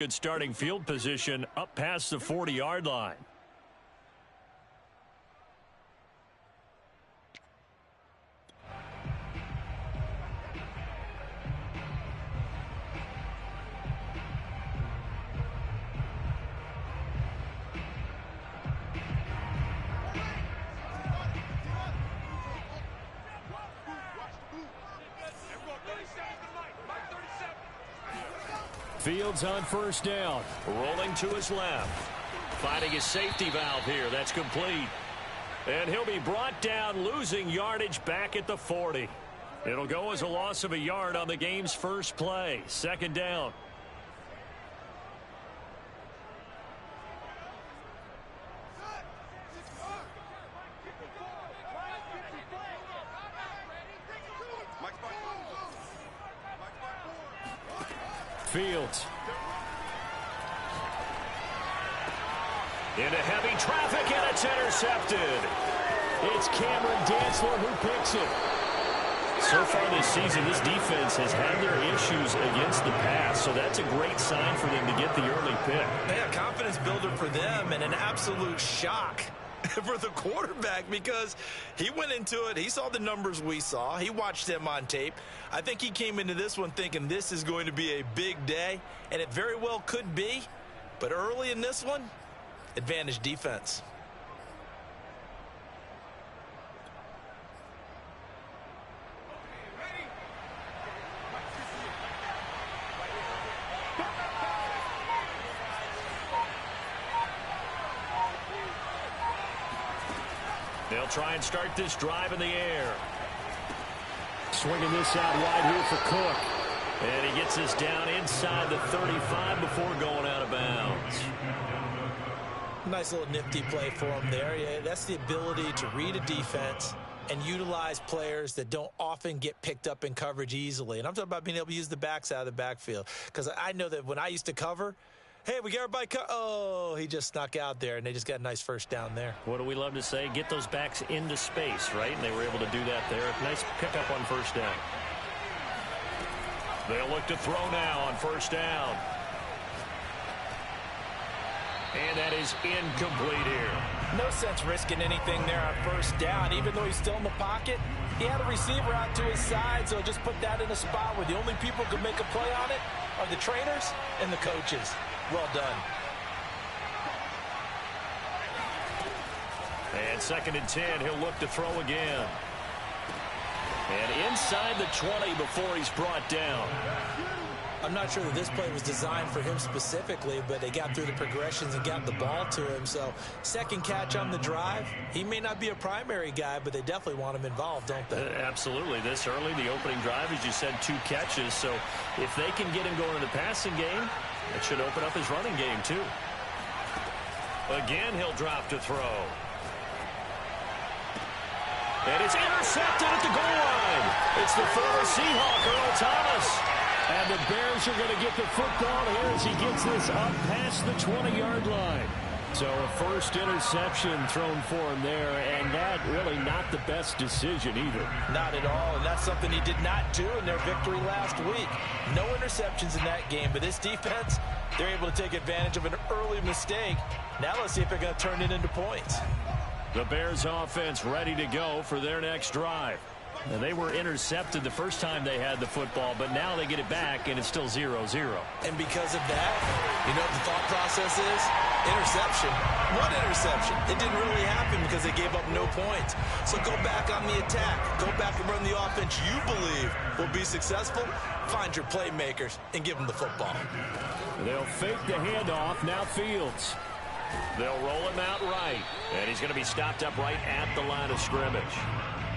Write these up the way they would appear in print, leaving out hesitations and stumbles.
Good starting field position up past the 40-yard line. Fields on first down, rolling to his left, finding his safety valve here. That's complete, and he'll be brought down, losing yardage back at the 40. It'll go as a loss of a yard on the game's first play. Second down. Fields into heavy traffic, and it's intercepted. It's Cameron Dantzler who picks it. So far this season, this defense has had their issues against the pass, so that's a great sign for them to get the early pick. Yeah, confidence builder for them, and an absolute shock for the quarterback, because he went into it, he saw the numbers we saw, he watched them on tape. I think he came into this one thinking this is going to be a big day, and it very well could be, but early in this one, advantage defense. They'll try and start this drive in the air. Swinging this out wide here for Cook. And he gets this down inside the 35 before going out of bounds. Nice little nifty play for him there. Yeah, that's the ability to read a defense and utilize players that don't often get picked up in coverage easily. And I'm talking about being able to use the backs out of the backfield. Because I know that when I used to cover, hey, we got everybody oh, he just snuck out there, and they just got a nice first down there. What do we love to say? Get those backs into space, right? And they were able to do that there. Nice pickup on first down. They'll look to throw now on first down. And that is incomplete here. No sense risking anything there on first down. Even though he's still in the pocket, he had a receiver out to his side, so just put that in a spot where the only people who can make a play on it are the trainers and the coaches. Well done. And 2nd and 10, he'll look to throw again. And inside the 20 before he's brought down. I'm not sure that this play was designed for him specifically, but they got through the progressions and got the ball to him. So, second catch on the drive. He may not be a primary guy, but they definitely want him involved, don't they? Absolutely. This early, the opening drive, as you said, 2 catches. So, if they can get him going in the passing game, it should open up his running game, too. Again, he'll drop to throw. And it's intercepted at the goal line. It's the former Seahawk, Earl Thomas. And the Bears are going to get the football here as he gets this up past the 20-yard line. So a first interception thrown for him there, and that really not the best decision either. Not at all, and that's something he did not do in their victory last week. No interceptions in that game, but this defense, they're able to take advantage of an early mistake. Now let's see if they're going to turn it into points. The Bears offense ready to go for their next drive. Now, they were intercepted the first time they had the football, but now they get it back, and it's still 0-0. And because of that, you know what the thought process is? Interception. What interception? It didn't really happen because they gave up no points. So go back on the attack. Go back and run the offense you believe will be successful. Find your playmakers and give them the football. They'll fake the handoff. Now Fields. They'll roll him out right, and he's going to be stopped up right at the line of scrimmage.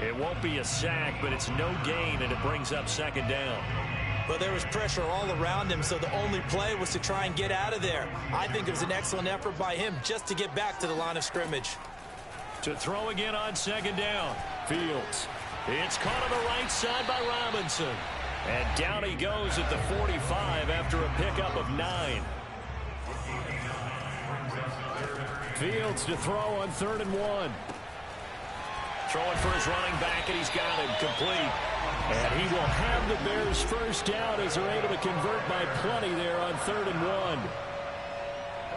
It won't be a sack, but it's no gain, and it brings up 2nd down. Well, there was pressure all around him, so the only play was to try and get out of there. I think it was an excellent effort by him just to get back to the line of scrimmage. To throw again on 2nd down. Fields. It's caught on the right side by Robinson. And down he goes at the 45 after a pickup of 9. Fields to throw on 3rd and 1. Throwing for his running back, and he's got him complete. And he will have the Bears first down as they're able to convert by plenty there on 3rd and 1.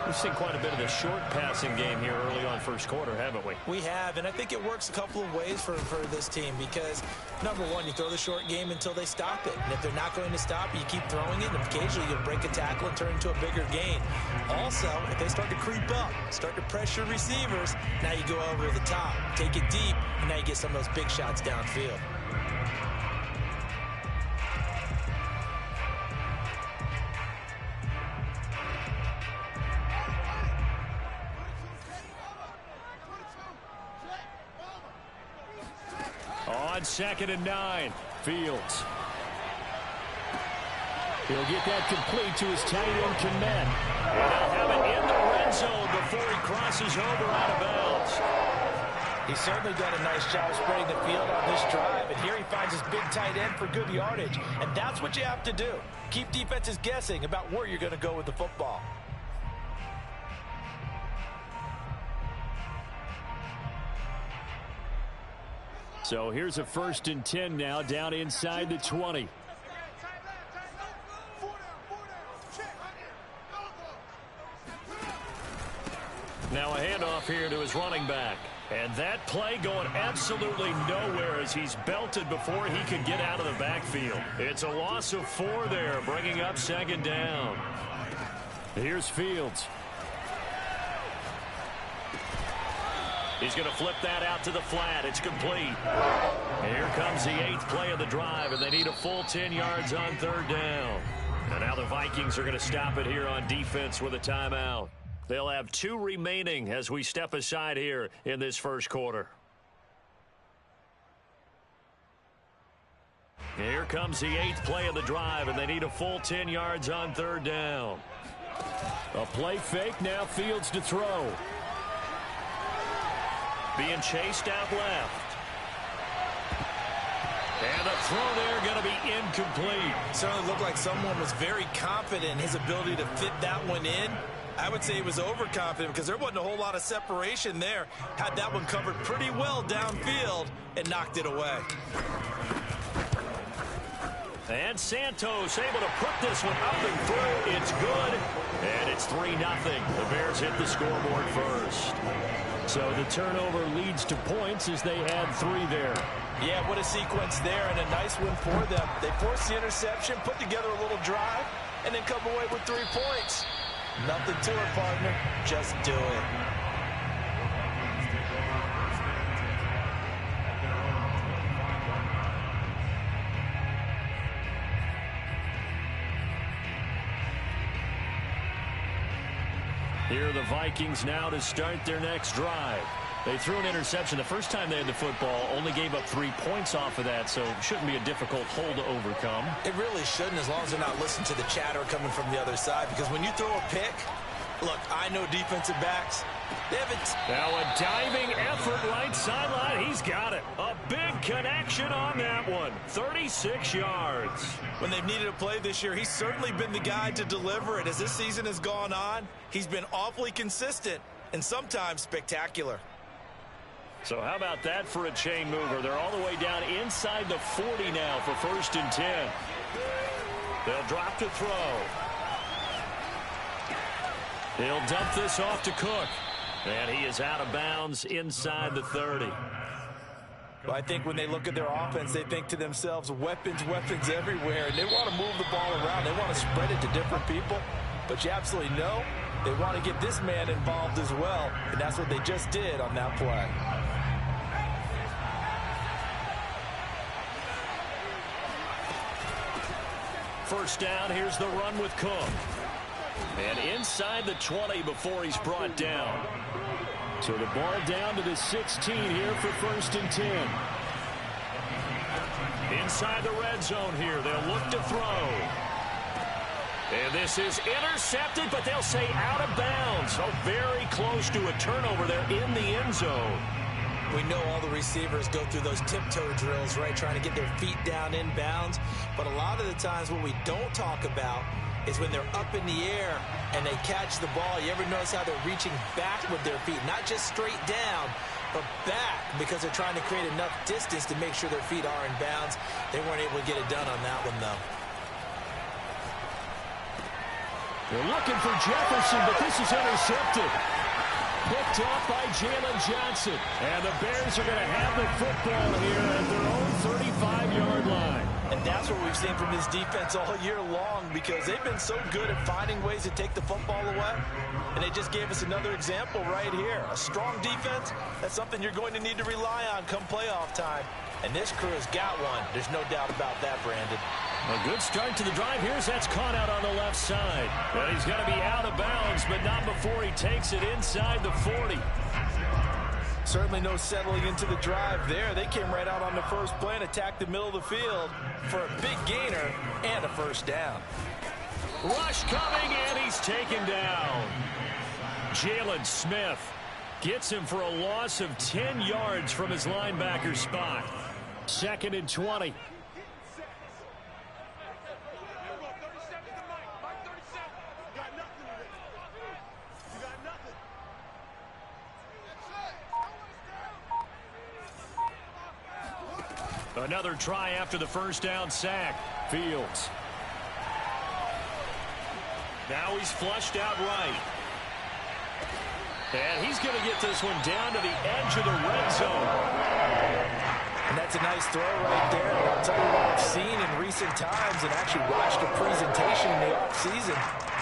We've seen quite a bit of the short passing game here early on first quarter, haven't we? We have, and I think it works a couple of ways for this team because, number one, you throw the short game until they stop it. And if they're not going to stop it, you keep throwing it, and occasionally you'll break a tackle and turn it into a bigger gain. Also, if they start to creep up, start to pressure receivers, now you go over the top, take it deep, and now you get some of those big shots downfield. On 2nd and 9, Fields. He'll get that complete to his tight end, Kmet. And he'll have it in the red zone before he crosses over out of bounds. He's certainly done a nice job spreading the field on this drive, and here he finds his big tight end for good yardage. And that's what you have to do. Keep defenses guessing about where you're going to go with the football. So here's a 1st and 10 now, down inside the 20. Now a handoff here to his running back. And that play going absolutely nowhere as he's belted before he could get out of the backfield. It's a loss of 4 there, bringing up 2nd down. Here's Fields. He's going to flip that out to the flat. It's complete. Here comes the 8th play of the drive, and they need a full 10 yards on 3rd down. And now the Vikings are going to stop it here on defense with a timeout. They'll have 2 remaining as we step aside here in this first quarter. Here comes the 8th play of the drive, and they need a full 10 yards on 3rd down. A play fake, now Fields to throw. Being chased out left. And a throw there going to be incomplete. Certainly looked like someone was very confident in his ability to fit that one in. I would say he was overconfident because there wasn't a whole lot of separation there. Had that one covered pretty well downfield and knocked it away. And Santos able to put this one up and through. It's good. And it's 3-0. The Bears hit the scoreboard first. So the turnover leads to points as they had 3 there. Yeah, what a sequence there and a nice win for them. They forced the interception, put together a little drive, and then come away with 3 points. Nothing to it, partner. Just do it. Here are the Vikings now to start their next drive. They threw an interception the first time they had the football, only gave up 3 points off of that, so it shouldn't be a difficult hole to overcome. It really shouldn't, as long as they're not listening to the chatter coming from the other side, because when you throw a pick, look, I know defensive backs. They have it. Now a diving effort right sideline. He's got it. A big connection on that one. 36 yards. When they've needed a play this year, he's certainly been the guy to deliver it. As this season has gone on, he's been awfully consistent and sometimes spectacular. So how about that for a chain mover? They're all the way down inside the 40 now for 1st and 10. They'll drop to throw. He'll dump this off to Cook. And he is out of bounds inside the 30. Well, I think when they look at their offense, they think to themselves, weapons everywhere. And they want to move the ball around. They want to spread it to different people. But you absolutely know they want to get this man involved as well. And that's what they just did on that play. First down, here's the run with Cook. And inside the 20 before he's brought down. So the ball down to the 16 here for 1st and 10. Inside the red zone here, they'll look to throw. And this is intercepted, but they'll say out of bounds. So very close to a turnover there in the end zone. We know all the receivers go through those tiptoe drills, right, trying to get their feet down inbounds. But a lot of the times what we don't talk about is when they're up in the air and they catch the ball. You ever notice how they're reaching back with their feet, not just straight down, but back because they're trying to create enough distance to make sure their feet are in bounds. They weren't able to get it done on that one, though. They're looking for Jefferson, but this is intercepted. Picked off by Jalen Johnson. And the Bears are going to have the football here at their own 35-yard line. And that's what we've seen from this defense all year long, because they've been so good at finding ways to take the football away. And they just gave us another example right here. A strong defense, that's something you're going to need to rely on come playoff time. And this crew has got one. There's no doubt about that, Brandon. A good start to the drive. Here's that's caught out on the left side. And he's going to be out of bounds, but not before he takes it inside the 40. Certainly no settling into the drive there. They came right out on the first play and attacked the middle of the field for a big gainer and a first down. Rush coming, and he's taken down. Jalen Smith gets him for a loss of 10 yards from his linebacker spot. 2nd and 20. Another try after the first down sack. Fields. Now he's flushed out right. And he's going to get this one down to the edge of the red zone. And that's a nice throw right there. And I'll tell you what I've seen in recent times and actually watched a presentation in the offseason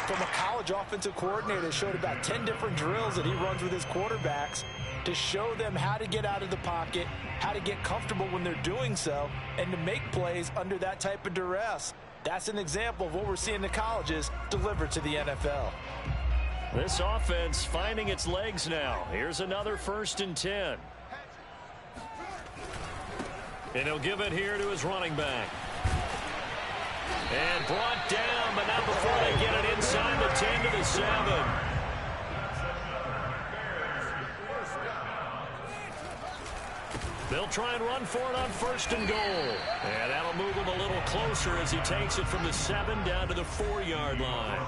from a college offensive coordinator that showed about 10 different drills that he runs with his quarterbacks to show them how to get out of the pocket, how to get comfortable when they're doing so, and to make plays under that type of duress. That's an example of what we're seeing the colleges deliver to the NFL. This offense finding its legs now. Here's another 1st and 10. And he'll give it here to his running back. And brought down, but not before they get it inside the 10 to the 7. They'll try and run for it on 1st and goal. And that'll move him a little closer as he takes it from the 7 down to the 4-yard line.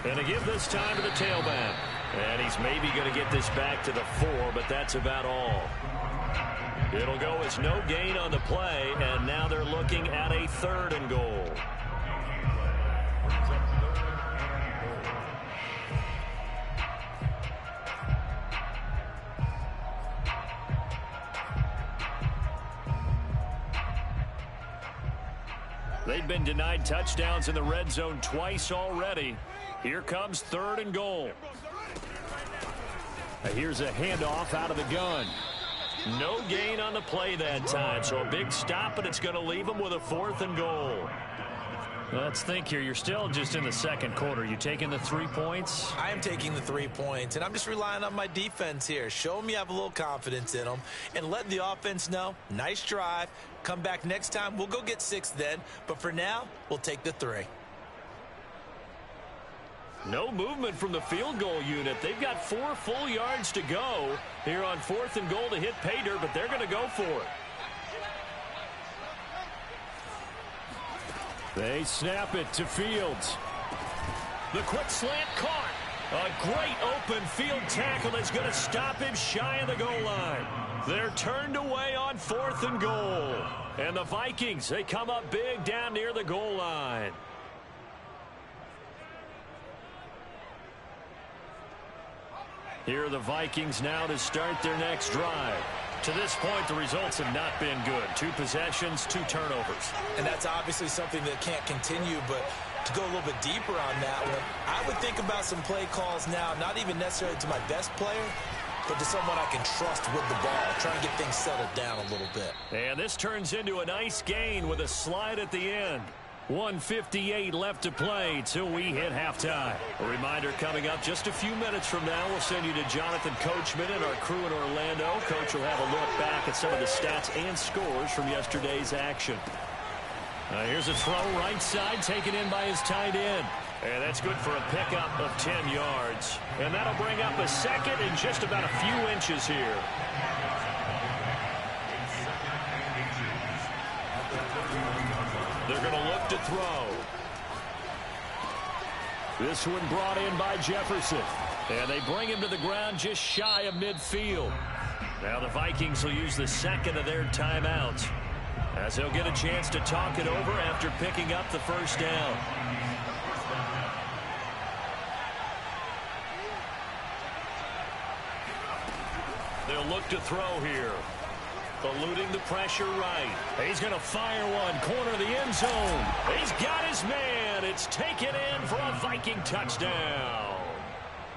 And to give this time to the tailback. And he's maybe going to get this back to the 4, but that's about all. It'll go as no gain on the play, and now they're looking at a 3rd and goal. They've been denied touchdowns in the red zone twice already. Here comes 3rd and goal. Here's a handoff out of the gun. No gain on the play that time, so a big stop, but it's going to leave them with a 4th and goal. Let's think here. You're still just in the 2nd quarter. You taking the 3 points? I am taking the 3 points, and I'm just relying on my defense here. Show them you have a little confidence in them, and let the offense know, nice drive. Come back next time. We'll go get 6 then, but for now, we'll take the 3. No movement from the field goal unit. They've got 4 full yards to go here on 4th and goal to hit pay dirt, but they're going to go for it. They snap it to Fields. The quick slant caught. A great open field tackle that's going to stop him shy of the goal line. They're turned away on 4th and goal. And the Vikings, they come up big down near the goal line. Here are the Vikings now to start their next drive. To this point, the results have not been good. 2 possessions, 2 turnovers. And that's obviously something that can't continue, but to go a little bit deeper on that one, I would think about some play calls now, not even necessarily to my best player, but to someone I can trust with the ball, trying to get things settled down a little bit. And this turns into a nice gain with a slide at the end. 1:58 left to play till we hit halftime. A reminder coming up just a few minutes from now. We'll send you to Jonathan Coachman and our crew in Orlando. Coach will have a look back at some of the stats and scores from yesterday's action. Here's a throw right side taken in by his tight end. And that's good for a pickup of 10 yards. And that'll bring up a 2nd and just about a few inches here. They're going to look to throw. This one brought in by Jefferson. And they bring him to the ground just shy of midfield. Now the Vikings will use the second of their timeouts, as they'll get a chance to talk it over after picking up the first down. They'll look to throw here. Eluding the pressure right. He's going to fire one. Corner of the end zone. He's got his man. It's taken in for a Viking touchdown.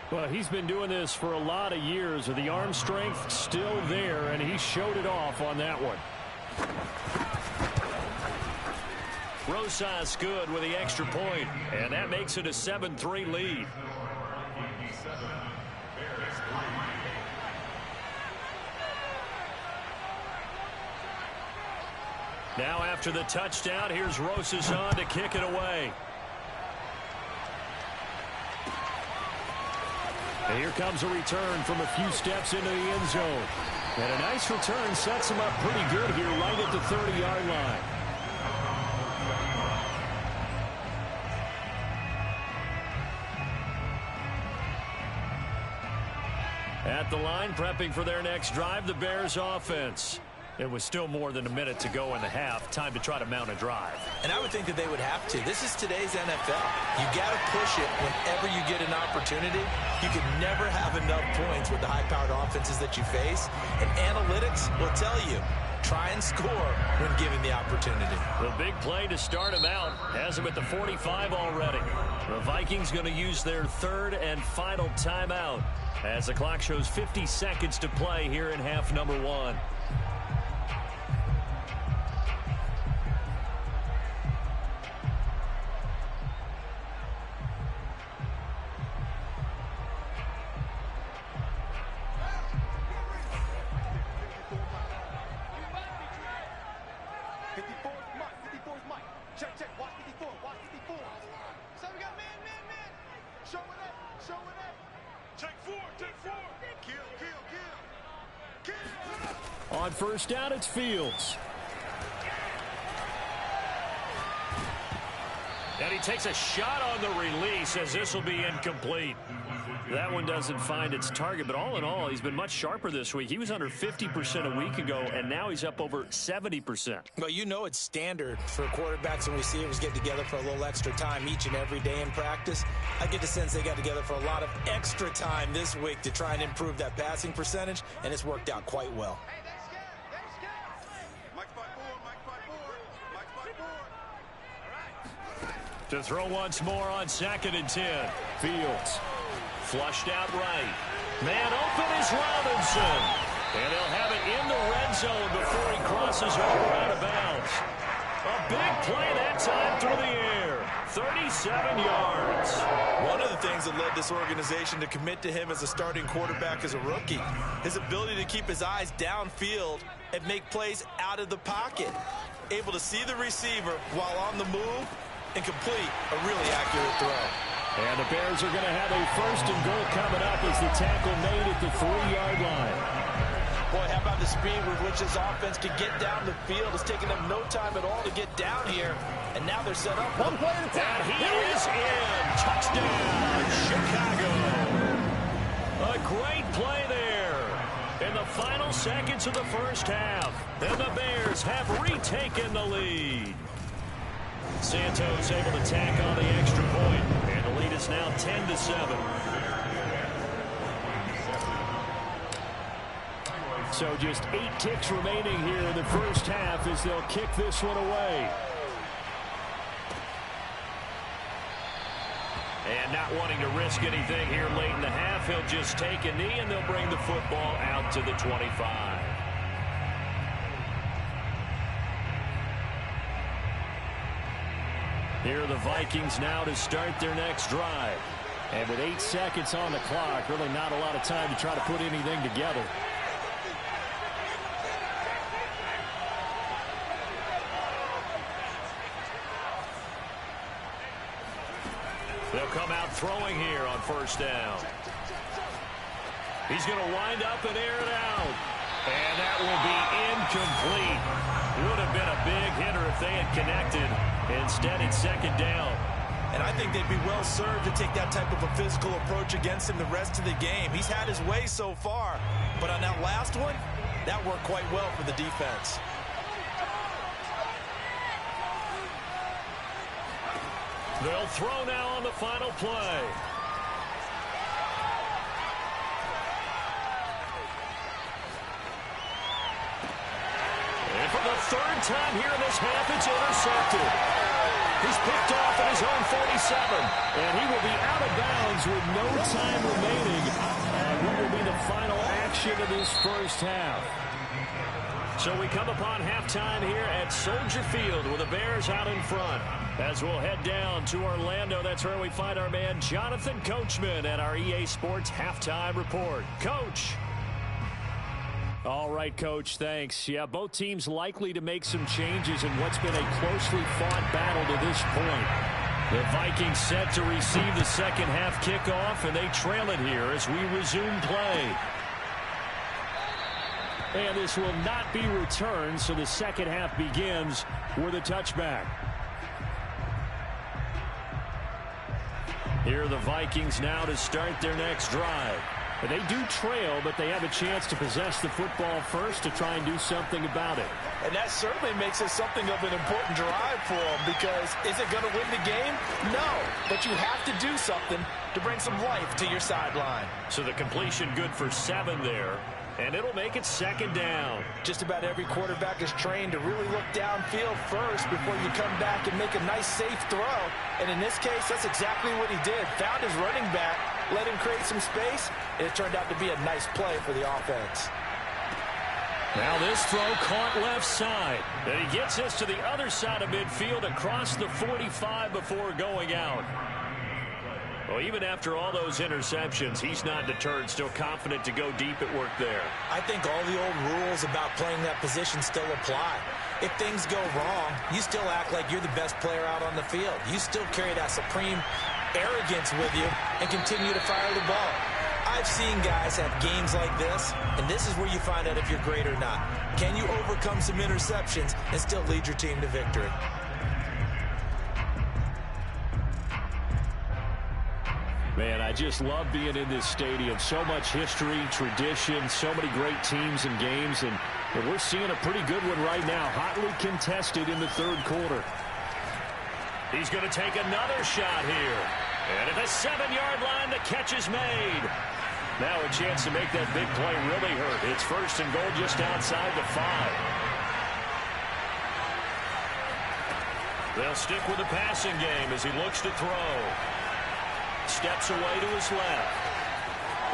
Well, he's been doing this for a lot of years with the arm strength still there, and he showed it off on that one. Rosas good with the extra point, and that makes it a 7-3 lead. Now after the touchdown, here's Rosas on to kick it away. And here comes a return from a few steps into the end zone. And a nice return sets him up pretty good here right at the 30-yard line. At the line, prepping for their next drive, the Bears offense. It was still more than a minute to go in the half. Time to try to mount a drive. And I would think that they would have to. This is today's NFL. You got to push it whenever you get an opportunity. You can never have enough points with the high-powered offenses that you face. And analytics will tell you, try and score when given the opportunity. The big play to start him out has him at the 45 already. The Vikings going to use their third and final timeout as the clock shows 50 seconds to play here in half number one. On first down, it's Fields. And he takes a shot on the release as this will be incomplete. That one doesn't find its target, but all in all, he's been much sharper this week. He was under 50% a week ago, and now he's up over 70%. Well, you know it's standard for quarterbacks and receivers get together for a little extra time each and every day in practice. I get the sense they got together for a lot of extra time this week to try and improve that passing percentage, and it's worked out quite well. To throw once more on 2nd and 10. Fields flushed out right. Man open is Robinson. And he'll have it in the red zone before he crosses over out of bounds. A big play that time through the air. 37 yards. One of the things that led this organization to commit to him as a starting quarterback as a rookie, his ability to keep his eyes downfield and make plays out of the pocket. Able to see the receiver while on the move and complete a really accurate throw. And the Bears are going to have a 1st and goal coming up as the tackle made at the 3-yard line. Boy, how about the speed with which this offense can get down the field? It's taken them no time at all to get down here. And now they're set up. One play at a time. And he is in. Touchdown, Chicago. A great play there in the final seconds of the first half. And the Bears have retaken the lead. Santos able to tack on the extra point, and the lead is now 10-7. So just 8 ticks remaining here in the first half as they'll kick this one away. And not wanting to risk anything here late in the half, he'll just take a knee, and they'll bring the football out to the 25. Here are the Vikings now to start their next drive. And with 8 seconds on the clock, really not a lot of time to try to put anything together. They'll come out throwing here on first down. He's going to wind up and air it out. And that will be incomplete. Would have been a big hitter if they had connected. Instead, it's 2nd down. And I think they'd be well served to take that type of a physical approach against him the rest of the game. He's had his way so far, but on that last one, that worked quite well for the defense. They'll throw now on the final play. And for the third time here in this half, it's intercepted. He's picked off at his own 47, and he will be out of bounds with no time remaining. And what will be the final action of this first half? So we come upon halftime here at Soldier Field with the Bears out in front. As we'll head down to Orlando, that's where we find our man Jonathan Coachman at our EA Sports Halftime Report. Coach. All right, Coach, thanks. Yeah, both teams likely to make some changes in what's been a closely fought battle to this point. The Vikings set to receive the second half kickoff, and they trail it here as we resume play. And this will not be returned, so the second half begins with a touchback. Here are the Vikings now to start their next drive. They do trail, but they have a chance to possess the football first to try and do something about it. And that certainly makes it something of an important drive for them, because is it going to win the game? No, but you have to do something to bring some life to your sideline. So the completion good for 7 there, and it'll make it second down. Just about every quarterback is trained to really look downfield first before you come back and make a nice, safe throw. And in this case, that's exactly what he did. Found his running back, let him create some space, and it turned out to be a nice play for the offense. Now this throw caught left side. And he gets this to the other side of midfield across the 45 before going out. Well, even after all those interceptions, he's not deterred, still confident to go deep at work there. I think all the old rules about playing that position still apply. If things go wrong, you still act like you're the best player out on the field. You still carry that supreme arrogance with you and continue to fire the ball. I've seen guys have games like this, and this is where you find out if you're great or not. Can you overcome some interceptions and still lead your team to victory? Man, I just love being in this stadium. So much history, tradition, so many great teams and games, and we're seeing a pretty good one right now, hotly contested in the third quarter. He's going to take another shot here. And at the 7-yard line, the catch is made. Now a chance to make that big play really hurt. It's first and goal just outside the 5. They'll stick with the passing game as he looks to throw. Steps away to his left.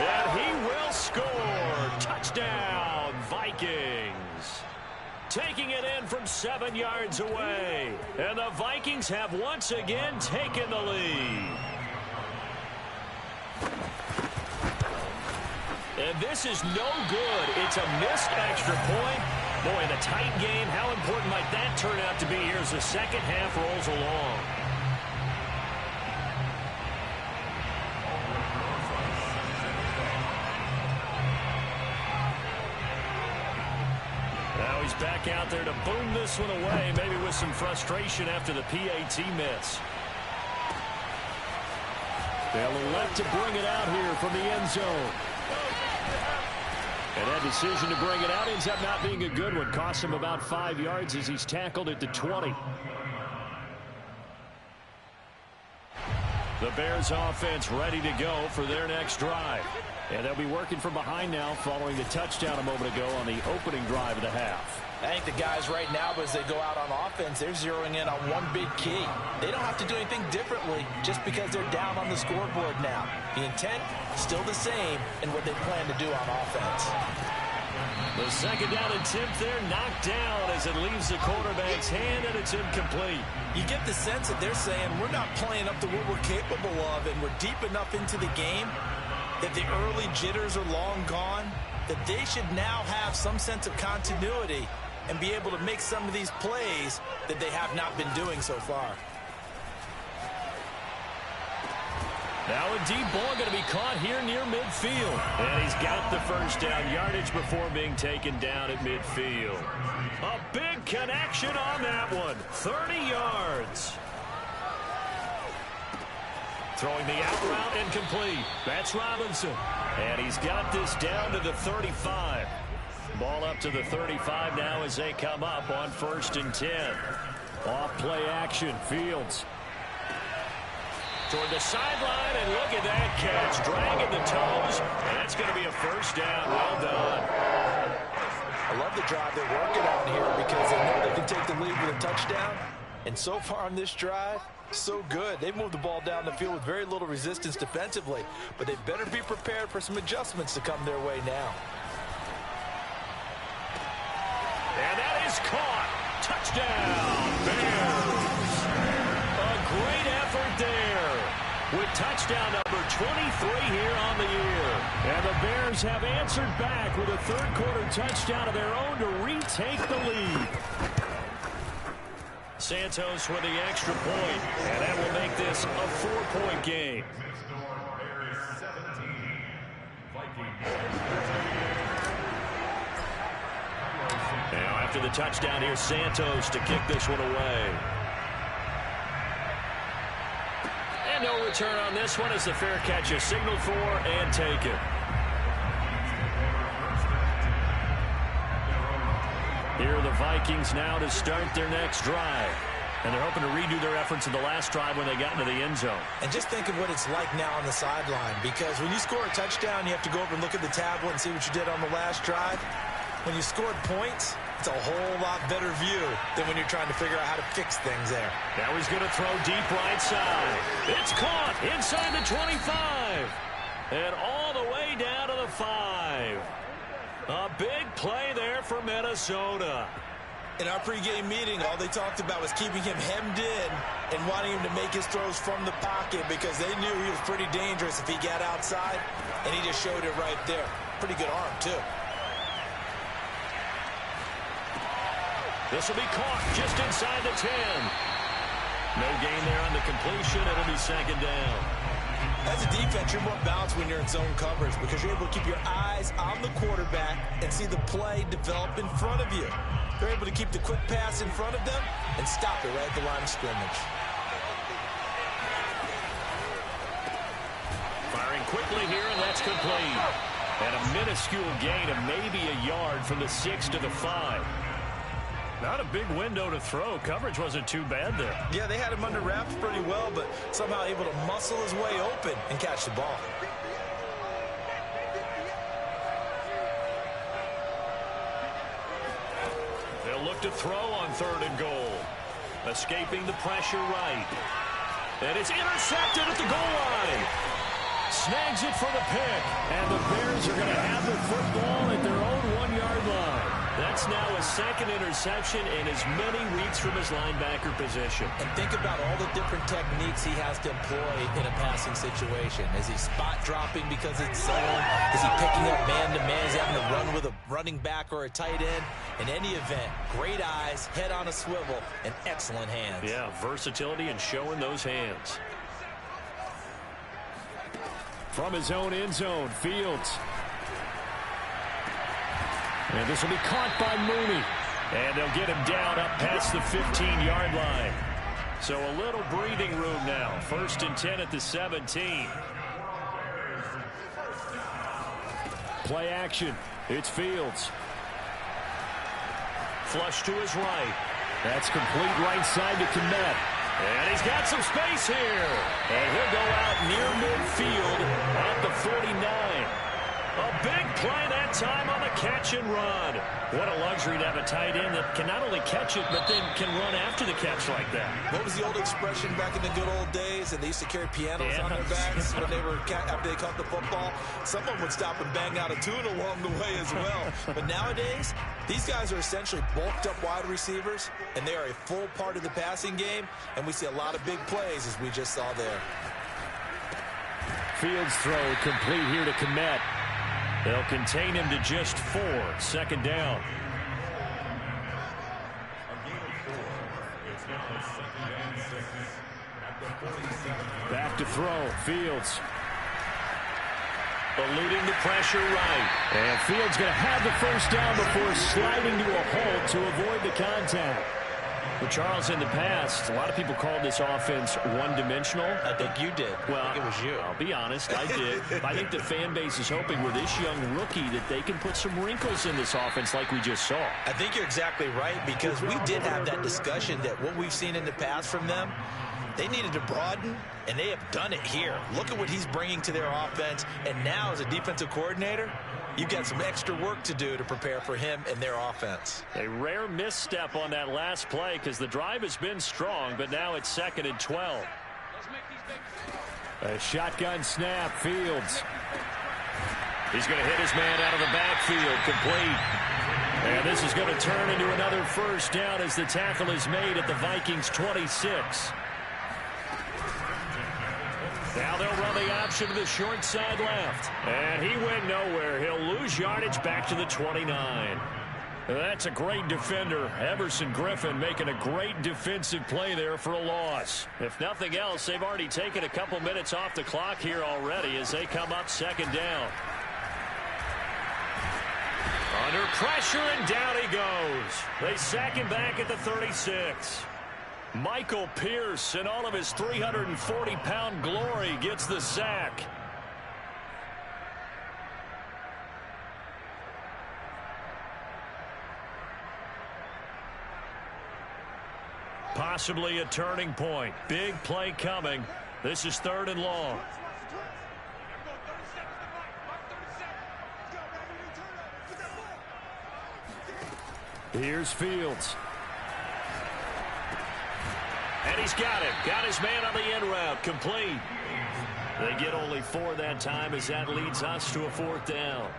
And he will score. Touchdown, Vikings. Taking it in from 7 yards away. And the Vikings have once again taken the lead. And this is no good. It's a missed extra point. Boy, in a tight game, how important might that turn out to be here as the second half rolls along? Now he's back out there to boom this one away, maybe with some frustration after the PAT miss. They'll elect to bring it out here from the end zone. And that decision to bring it out ends up not being a good one. Costs him about 5 yards as he's tackled at the 20. The Bears offense ready to go for their next drive. And they'll be working from behind now following the touchdown a moment ago on the opening drive of the half. I think the guys right now, as they go out on offense, they're zeroing in on one big key. They don't have to do anything differently just because they're down on the scoreboard now. The intent, still the same in what they plan to do on offense. The second down attempt there knocked down as it leaves the quarterback's hand, and it's incomplete. You get the sense that they're saying we're not playing up to what we're capable of, and we're deep enough into the game that the early jitters are long gone, that they should now have some sense of continuity and be able to make some of these plays that they have not been doing so far. Now a deep ball going to be caught here near midfield. And he's got the first down yardage before being taken down at midfield. A big connection on that one. 30 yards. Throwing the out route and complete. That's Robinson. And he's got this down to the 35. Ball up to the 35 now as they come up on 1st and 10. Off play action. Fields toward the sideline, and look at that catch. Dragging the toes, and that's going to be a first down. Well done. I love the drive they're working on here because they know they can take the lead with a touchdown. And so far on this drive, so good. They've moved the ball down the field with very little resistance defensively, but they better be prepared for some adjustments to come their way now. And that is caught. Touchdown, Bears. A great effort there with touchdown number 23 here on the year. And the Bears have answered back with a third-quarter touchdown of their own to retake the lead. Santos with the extra point, and that will make this a 4-point game. Now after the touchdown, here's Santos to kick this one away. And no return on this one as the fair catch is signaled for and taken. Here are the Vikings now to start their next drive. And they're hoping to redo their efforts in the last drive when they got into the end zone. And just think of what it's like now on the sideline, because when you score a touchdown, you have to go over and look at the tablet and see what you did on the last drive. When you scored points, it's a whole lot better view than when you're trying to figure out how to fix things there. Now he's going to throw deep right side. It's caught inside the 25. And all the way down to the 5. A big play there for Minnesota. In our pregame meeting, all they talked about was keeping him hemmed in and wanting him to make his throws from the pocket because they knew he was pretty dangerous if he got outside, and he just showed it right there. Pretty good arm, too. This will be caught just inside the 10. No gain there on the completion. It'll be second down. As a defense, you're more balanced when you're in zone coverage because you're able to keep your eyes on the quarterback and see the play develop in front of you. They're able to keep the quick pass in front of them and stop it right at the line of scrimmage. Firing quickly here, and that's complete. And a minuscule gain of maybe a yard from the 6 to the 5. Not a big window to throw. Coverage wasn't too bad there. Yeah, they had him under wraps pretty well, but somehow able to muscle his way open and catch the ball. They'll look to throw on 3rd and goal. Escaping the pressure right. And it's intercepted at the goal line. Snags it for the pick. And the Bears are going to have the football at their own 1-yard line. That's now a second interception in as many weeks from his linebacker position. And think about all the different techniques he has to employ in a passing situation. Is he spot dropping because it's zone? Is he picking up man-to-man? Is he having to run with a running back or a tight end? In any event, great eyes, head on a swivel, and excellent hands. Yeah, versatility and showing those hands. From his own end zone, Fields. And this will be caught by Mooney. And they'll get him down up past the 15-yard line. So a little breathing room now. 1st and 10 at the 17. Play action. It's Fields. Flush to his right. That's complete right side to Kmet. And he's got some space here. And he'll go out near midfield at the 49. A big play that time on the catch and run. What a luxury to have a tight end that can not only catch it, but then can run after the catch like that. What was the old expression back in the good old days? And they used to carry pianos on their backs when they were after they caught the football. Someone would stop and bang out a tune along the way as well. But nowadays, these guys are essentially bulked up wide receivers, and they are a full part of the passing game. And we see a lot of big plays as we just saw there. Fields throw complete here to Kmet. They'll contain him to just 4. Second down. Back to throw. Fields. Eluding the pressure right. And Fields going to have the first down before sliding to a halt to avoid the contact. Well, Charles, in the past, a lot of people called this offense one-dimensional. I think you did. Well, I think it was you. I'll be honest, I did. I think the fan base is hoping with this young rookie that they can put some wrinkles in this offense like we just saw. I think you're exactly right, because we did have that discussion that what we've seen in the past from them, they needed to broaden, and they have done it here. Look at what he's bringing to their offense, and now as a defensive coordinator, you've got some extra work to do to prepare for him and their offense. A rare misstep on that last play because the drive has been strong, but now it's 2nd and 12. A shotgun snap, Fields. He's going to hit his man out of the backfield, complete. And this is going to turn into another first down as the tackle is made at the Vikings 26. Now they'll run the option to the short side left. And he went nowhere. He'll lose yardage back to the 29. That's a great defender. Everson Griffin making a great defensive play there for a loss. If nothing else, they've already taken a couple minutes off the clock here already as they come up 2nd down. Under pressure, and down he goes. They sack him back at the 36. Michael Pierce, in all of his 340-pound glory, gets the sack. Possibly a turning point. Big play coming. This is 3rd and long. Here's Fields. And he's got him. Got his man on the end route. Complete. They get only 4 that time as that leads us to a 4th down.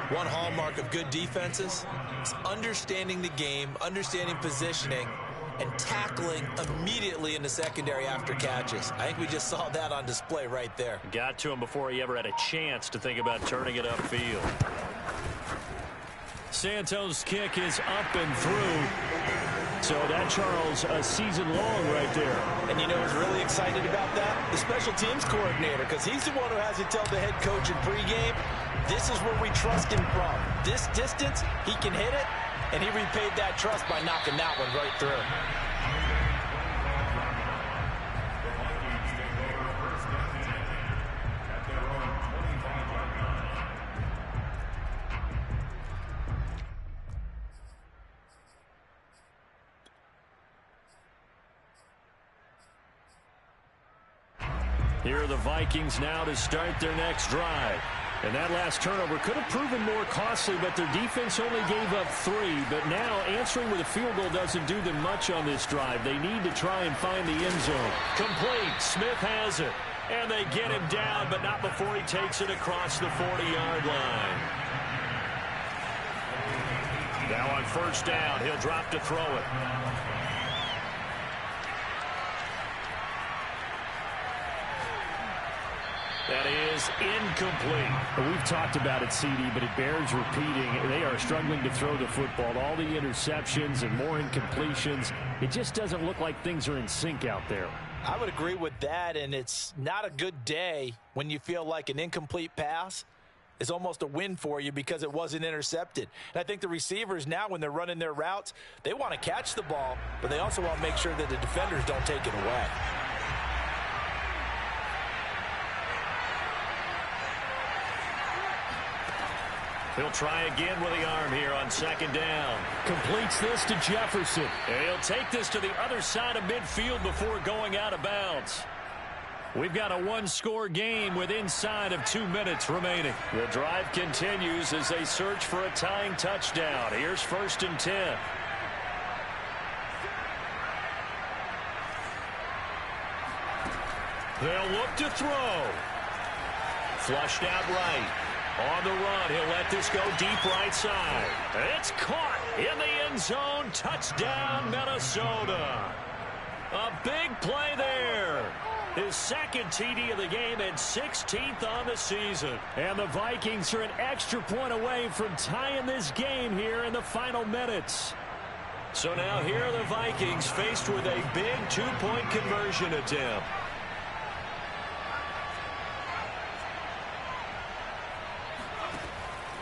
One hallmark of good defenses is understanding the game, understanding positioning, and tackling immediately in the secondary after catches. I think we just saw that on display right there. Got to him before he ever had a chance to think about turning it upfield. Santos' kick is up and through. So that, Charles, a season long right there. And you know who's really excited about that? The special teams coordinator, because he's the one who has to tell the head coach in pregame, this is where we trust him from. This distance, he can hit it, and he repaid that trust by knocking that one right through. Here are the Vikings now to start their next drive. And that last turnover could have proven more costly, but their defense only gave up 3. But now answering with a field goal doesn't do them much on this drive. They need to try and find the end zone. Complete. Smith has it. And they get him down, but not before he takes it across the 40-yard line. Now on 1st down, he'll drop to throw it. That is incomplete. We've talked about it, CD, but it bears repeating. They are struggling to throw the football. All the interceptions and more incompletions. It just doesn't look like things are in sync out there. I would agree with that, and it's not a good day when you feel like an incomplete pass is almost a win for you because it wasn't intercepted. And I think the receivers now, when they're running their routes, they want to catch the ball, but they also want to make sure that the defenders don't take it away. He'll try again with the arm here on 2nd down. Completes this to Jefferson. And he'll take this to the other side of midfield before going out of bounds. We've got a 1-score game with inside of 2 minutes remaining. The drive continues as they search for a tying touchdown. Here's 1st and 10. They'll look to throw. Flushed out right. On the run, he'll let this go deep right side. It's caught in the end zone. Touchdown, Minnesota. A big play there. His 2nd TD of the game and 16th on the season. And the Vikings are an extra point away from tying this game here in the final minutes. So now here are the Vikings faced with a big 2-point conversion attempt.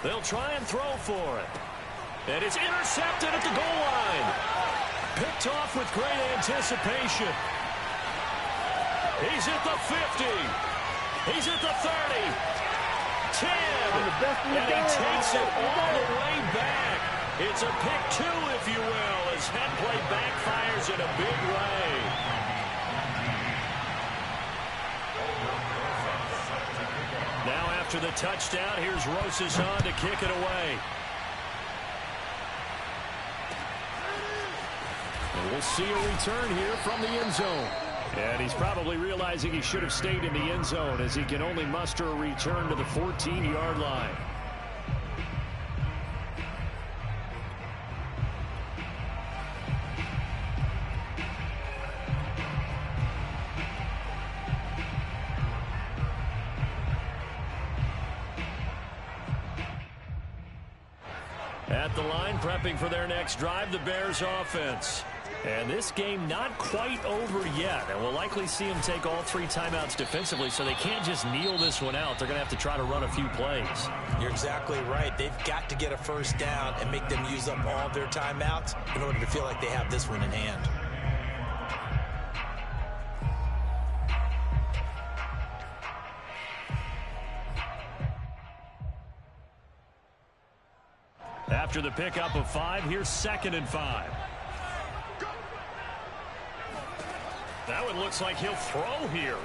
They'll try and throw for it. And it's intercepted at the goal line. Picked off with great anticipation. He's at the 50. He's at the 30. 10. And he takes it all the way back. It's a pick 2, if you will, as that play backfires in a big way. Now after the touchdown, here's Rosas on to kick it away. And we'll see a return here from the end zone. And he's probably realizing he should have stayed in the end zone as he can only muster a return to the 14-yard line. At the line, prepping for their next drive, the Bears offense. And this game not quite over yet. And we'll likely see them take all 3 timeouts defensively, so they can't just kneel this one out. They're going to have to try to run a few plays. You're exactly right. They've got to get a first down and make them use up all of their timeouts in order to feel like they have this one in hand. After the pickup of 5, here's 2nd and 5. That one looks like he'll throw here.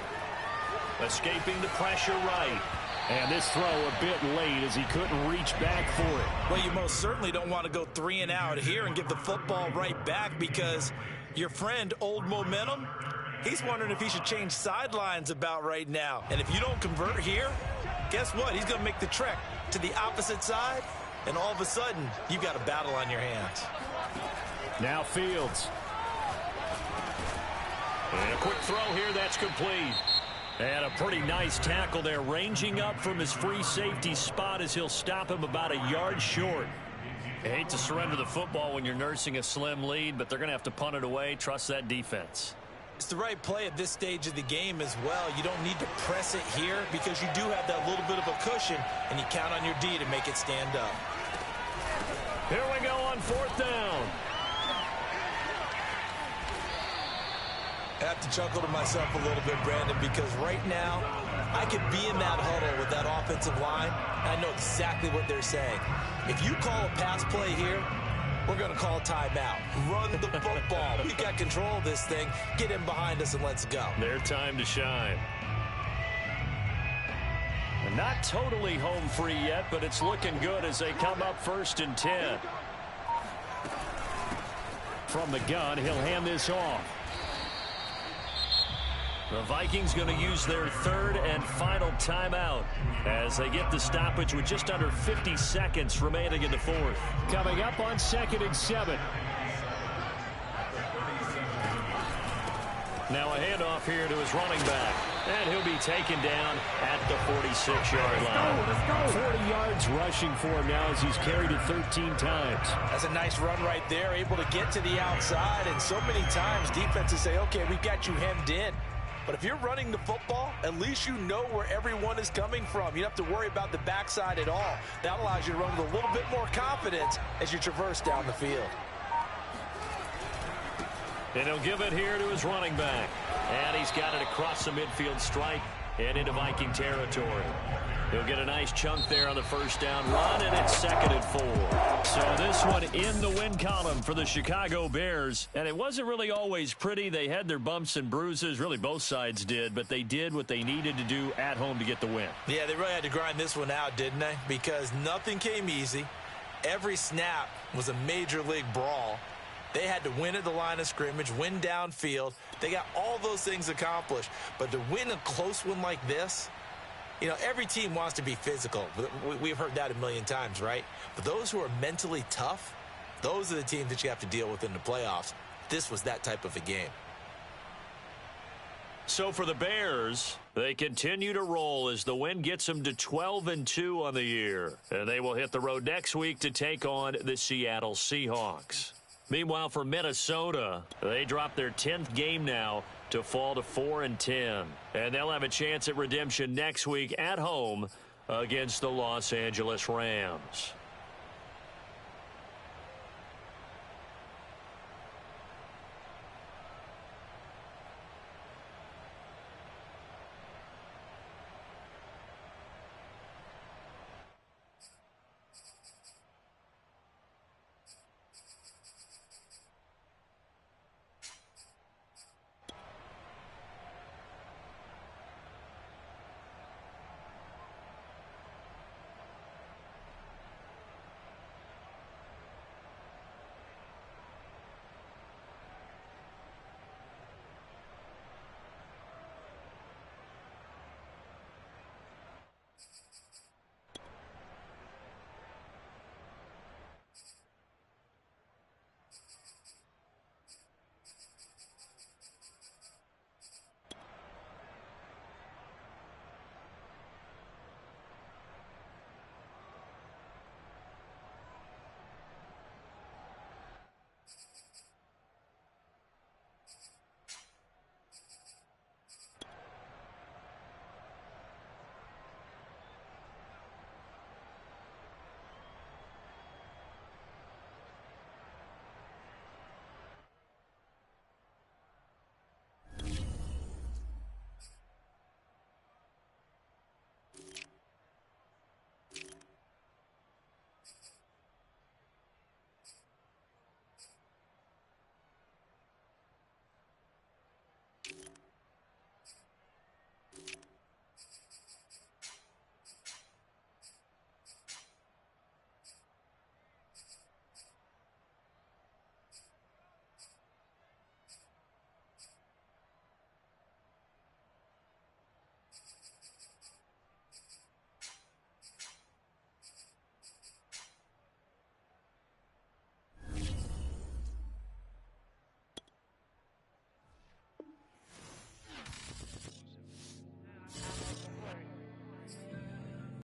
Escaping the pressure right. And this throw a bit late as he couldn't reach back for it. Well, you most certainly don't want to go 3 and out here and give the football right back, because your friend, Old Momentum, he's wondering if he should change sidelines about right now. And if you don't convert here, guess what? He's going to make the trek to the opposite side, and all of a sudden, you've got a battle on your hands. Now Fields. And a quick throw here, that's complete. And a pretty nice tackle there, ranging up from his free safety spot as he'll stop him about a yard short. You hate to surrender the football when you're nursing a slim lead, but they're going to have to punt it away. Trust that defense. It's the right play at this stage of the game as well. You don't need to press it here because you do have that little bit of a cushion, and you count on your D to make it stand up. Here we go on 4th down. I have to chuckle to myself a little bit, Brandon, because right now I could be in that huddle with that offensive line, and I know exactly what they're saying. If you call a pass play here, we're going to call a timeout. Run the football. We've got control of this thing. Get in behind us and let's go. Their time to shine. And not totally home free yet, but it's looking good as they come up 1st and 10. From the gun, he'll hand this off. The Vikings going to use their 3rd and final timeout as they get the stoppage with just under 50 seconds remaining in the 4th. Coming up on 2nd and 7. Now a handoff here to his running back. And he'll be taken down at the 46-yard line. 40 yards rushing for him now as he's carried it 13 times. That's a nice run right there, able to get to the outside. And so many times defenses say, okay, we've got you hemmed in. But if you're running the football, at least you know where everyone is coming from. You don't have to worry about the backside at all. That allows you to run with a little bit more confidence as you traverse down the field. And he'll give it here to his running back. And he's got it across the midfield stripe and into Viking territory. He'll get a nice chunk there on the 1st down run, and it's 2nd and 4. So this one in the win column for the Chicago Bears. And it wasn't really always pretty. They had their bumps and bruises. Really, both sides did. But they did what they needed to do at home to get the win. Yeah, they really had to grind this one out, didn't they? Because nothing came easy. Every snap was a major league brawl. They had to win at the line of scrimmage, win downfield. They got all those things accomplished. But to win a close one like this, you know, every team wants to be physical. We've heard that a million times, right? But those who are mentally tough, those are the teams that you have to deal with in the playoffs. This was that type of a game. So for the Bears, they continue to roll as the win gets them to 12-2 on the year. And they will hit the road next week to take on the Seattle Seahawks. Meanwhile, for Minnesota, they drop their 10th game now to fall to 4-10. And they'll have a chance at redemption next week at home against the Los Angeles Rams.